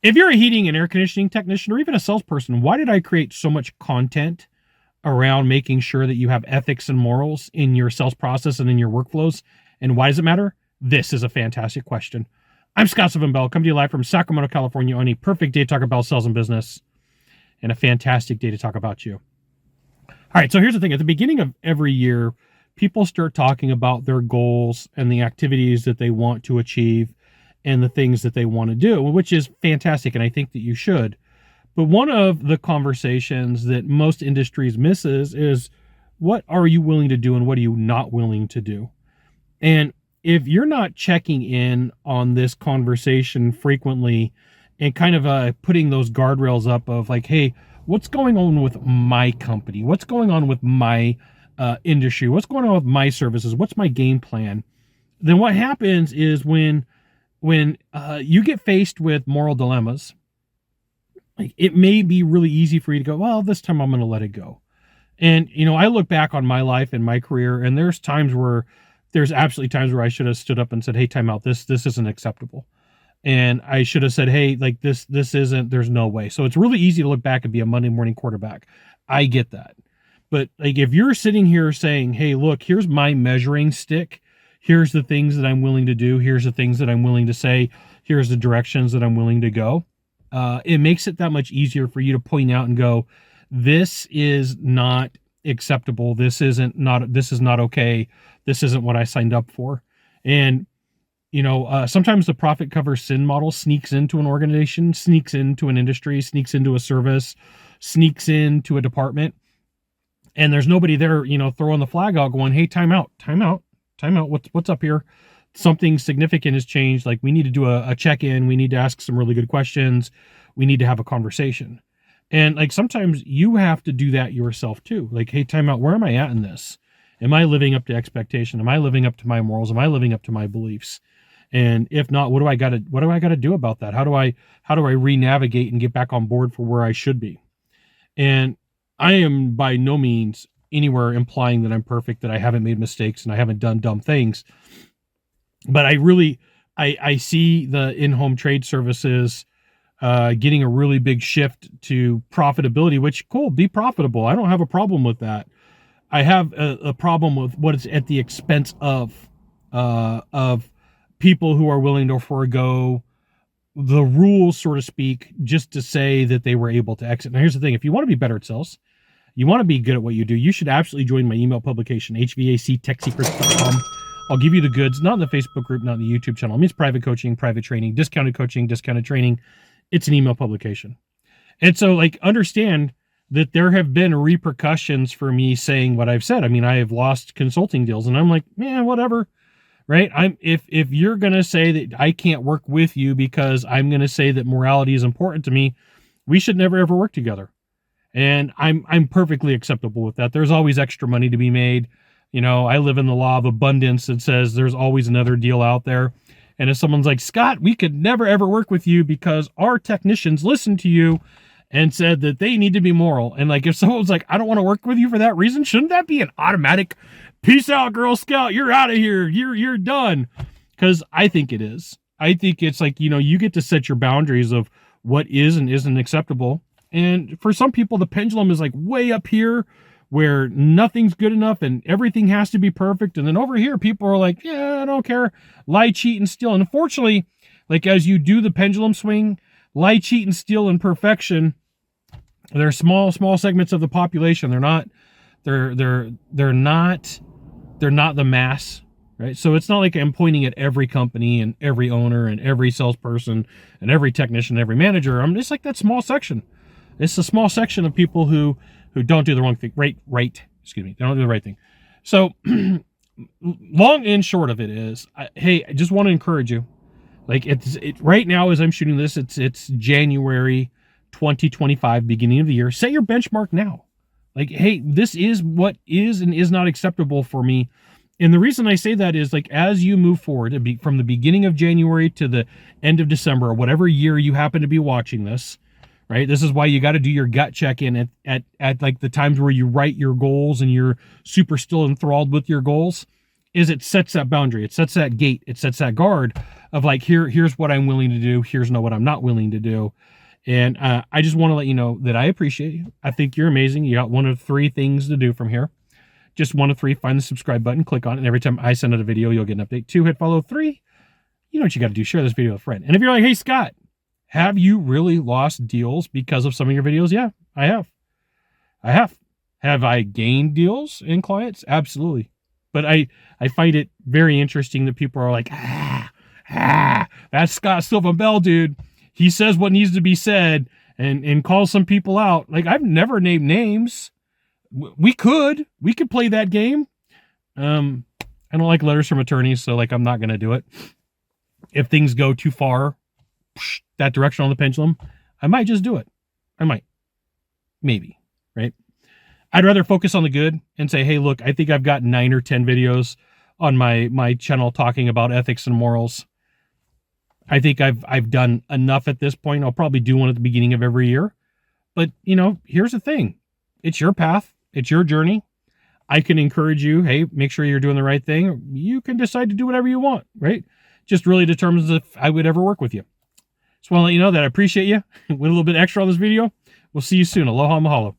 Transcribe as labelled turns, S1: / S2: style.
S1: If you're a heating and air conditioning technician or even a salesperson, why did I create so much content around making sure that you have ethics and morals in your sales process and in your workflows? And why does it matter? This is a fantastic question. I'm Scott Sylvan Bell, coming to you live from Sacramento, California, on a perfect day to talk about sales and business and a fantastic day to talk about you. All right, so here's the thing. At the beginning of every year, people start talking about their goals and the activities that they want to achieve and the things that they want to do, which is fantastic, and I think that you should. But one of the conversations that most industries misses is, what are you willing to do and what are you not willing to do? And if you're not checking in on this conversation frequently and kind of putting those guardrails up of like, hey, what's going on with my company? What's going on with my industry? What's going on with my services? What's my game plan? Then what happens is when you get faced with moral dilemmas, like, it may be really easy for you to go, well, this time I'm going to let it go. And, I look back on my life and my career, and there's absolutely times where I should have stood up and said, hey, time out. This isn't acceptable. And I should have said, hey, like this isn't, there's no way. So it's really easy to look back and be a Monday morning quarterback. I get that. But like, if you're sitting here saying, hey, look, here's my measuring stick. Here's the things that I'm willing to do. Here's the things that I'm willing to say. Here's the directions that I'm willing to go. It makes it that much easier for you to point out and go, this is not acceptable. This is not okay. This isn't what I signed up for. And, sometimes the profit covers sin model sneaks into an organization, sneaks into an industry, sneaks into a service, sneaks into a department. And there's nobody there, throwing the flag out going, hey, time out. What's up here? Something significant has changed. Like, we need to do a check-in. We need to ask some really good questions. We need to have a conversation. And like, sometimes you have to do that yourself too. Like, hey, time out. Where am I at in this? Am I living up to expectation? Am I living up to my morals? Am I living up to my beliefs? And if not, what do I got to do about that? How do I re-navigate and get back on board for where I should be? And I am by no means anywhere implying that I'm perfect, that I haven't made mistakes and I haven't done dumb things. But I see the in-home trade services getting a really big shift to profitability, which, cool, be profitable. I don't have a problem with that. I have a problem with what is at the expense of people who are willing to forego the rules, so to speak, just to say that they were able to exit. Now, here's the thing. If you want to be better at sales, you want to be good at what you do, you should absolutely join my email publication, hvactechsecrets.com. I'll give you the goods, not in the Facebook group, not in the YouTube channel. It means private coaching, private training, discounted coaching, discounted training. It's an email publication. And so, like, understand that there have been repercussions for me saying what I've said. I mean, I have lost consulting deals, and I'm like, man, whatever, right? If you're going to say that I can't work with you because I'm going to say that morality is important to me, we should never, ever work together. And I'm perfectly acceptable with that. There's always extra money to be made. I live in the law of abundance that says there's always another deal out there. And if someone's like, Scott, we could never, ever work with you because our technicians listened to you and said that they need to be moral. And like, if someone's like, I don't want to work with you for that reason, shouldn't that be an automatic peace out, Girl Scout? You're out of here. You're done. Because I think it is. I think it's like, you get to set your boundaries of what is and isn't acceptable. And for some people, the pendulum is like way up here where nothing's good enough and everything has to be perfect. And then over here, people are like, yeah, I don't care. Lie, cheat, and steal. And unfortunately, like, as you do the pendulum swing, lie, cheat, and steal and perfection, they're small segments of the population. They're not the mass, right? So it's not like I'm pointing at every company and every owner and every salesperson and every technician, every manager. I'm just like that small section. It's a small section of people who don't do the wrong thing. They don't do the right thing. So long and short of it is, hey, I just want to encourage you. Like, right now as I'm shooting this, it's January 2025, beginning of the year. Set your benchmark now. Like, hey, this is what is and is not acceptable for me. And the reason I say that is, like, as you move forward, from the beginning of January to the end of December, or whatever year you happen to be watching this, right? This is why you got to do your gut check-in at like the times where you write your goals and you're super still enthralled with your goals. is it sets that boundary. It sets that gate. It sets that guard of like, here's what I'm willing to do. Here's what I'm not willing to do. And I just want to let you know that I appreciate you. I think you're amazing. You got one of 3 things to do from here. Just 1 of 3, find the subscribe button, click on it, and every time I send out a video, you'll get an update. 2, hit follow. 3, you know what you got to do. Share this video with a friend. And if you're like, hey, Scott, have you really lost deals because of some of your videos? Yeah, I have. I have. Have I gained deals in clients? Absolutely. But I find it very interesting that people are like, that's Scott Silva Bell, dude. He says what needs to be said and calls some people out. Like, I've never named names. We could play that game. I don't like letters from attorneys, so like I'm not going to do it. If things go too far that direction on the pendulum, I might just do it. I might. Maybe, right? I'd rather focus on the good and say, hey, look, I think I've got 9 or 10 videos on my channel talking about ethics and morals. I think I've done enough at this point. I'll probably do one at the beginning of every year. But, you know, here's the thing. It's your path. It's your journey. I can encourage you, hey, make sure you're doing the right thing. You can decide to do whatever you want, right? Just really determines if I would ever work with you. Just want to let you know that I appreciate you. Went a little bit extra on this video. We'll see you soon. Aloha mahalo.